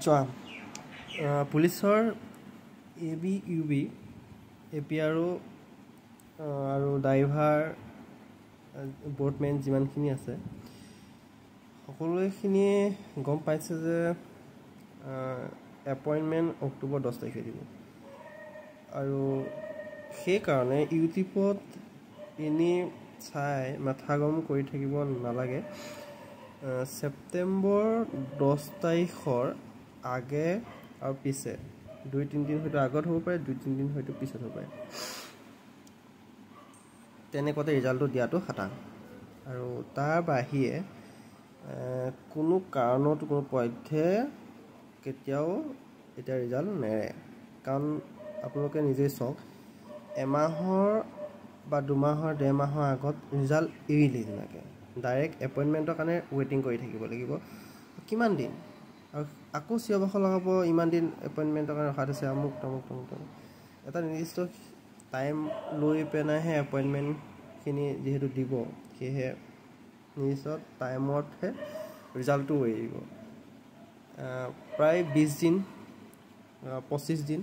চোৱা পুলিচৰ AB UB এপিআৰও আৰু ড্ৰাইভাৰ বৰ্ডমেন যিমানখিনি আছে সকলোখিনিয়ে গম পাইছে যে এপইণ্টমেণ্ট অক্টোবৰ 10 তাৰিখে দিব আৰু সেইকাৰণে ইউটিউবত এনেই চাই মাথা গৰম কৰি থাকিব নালাগে। ছেপ্টেম্বৰ 10 তাৰিখৰ আগে আৰু পিছে 2-3 দিন হয়তো আগত হ'ব পাৰে, 2-3 দিন হয়তো পিছত হ'ব পাৰে, তেনেকুৱাতে ৰিজাল্টটো দিয়াটো খাটাং। আৰু তাৰ বাহিৰে কোনো কাৰণত কোনো পধ্যে কেতিয়াও এতিয়া ৰিজাল্ট নেৰে। কাৰণ আপোনালোকে নিজেই চাওক, এমাহৰ বা 2 মাহৰ 1.5 মাহৰ আগত ৰিজাল্ট এৰিলেই যেনেকৈ ডাইৰেক্ট এপইণ্টমেণ্টৰ কাৰণে ৱেইটিং কৰি থাকিব লাগিব কিমান দিন, আৰু আকৌ চিঞৰ বাখৰ লগাব ইমান দিন এপইণ্টমেণ্টৰ কাৰণে ৰখা থৈছে আমুক তামুক এটা নিৰ্দিষ্ট টাইম লৈ পেলাইহে এপইণ্টমেণ্টখিনি যিহেতু দিব, সেয়েহে নিৰ্দিষ্ট টাইমতহে ৰিজাল্টটো এৰিব। প্ৰায় 20 দিন 25 দিন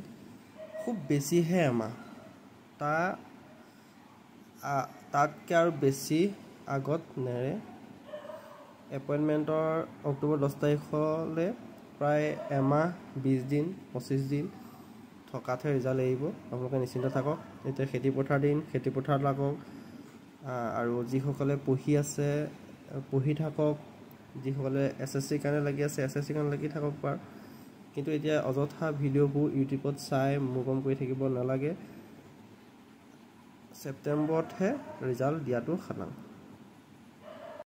খুব বেছিহে এমাহ, তাতকৈ আৰু বেছি আগত নেৰে। এপইণ্টমেণ্টৰ অক্টোবৰ 10 তাৰিখলৈ প্ৰায় এমাহ 20 দিন 25 দিন থকাতহে ৰিজাল্ট এৰিব। আপোনালোকে নিশ্চিন্ত থাকক। এতিয়া খেতিপথাৰ দিন, খেতিপথাৰত লাগক, আৰু যিসকলে পঢ়ি আছে পঢ়ি থাকক, যিসকলে SSC কাৰণে লাগি আছে SSC কাৰণে লাগি থাকক বাৰু। কিন্তু এতিয়া অযথা ভিডিঅ'বোৰ ইউটিউবত চাই মুগম কৰি থাকিব নালাগে। ছেপ্টেম্বৰতহে ৰিজাল্ট দিয়াটো খাটাং।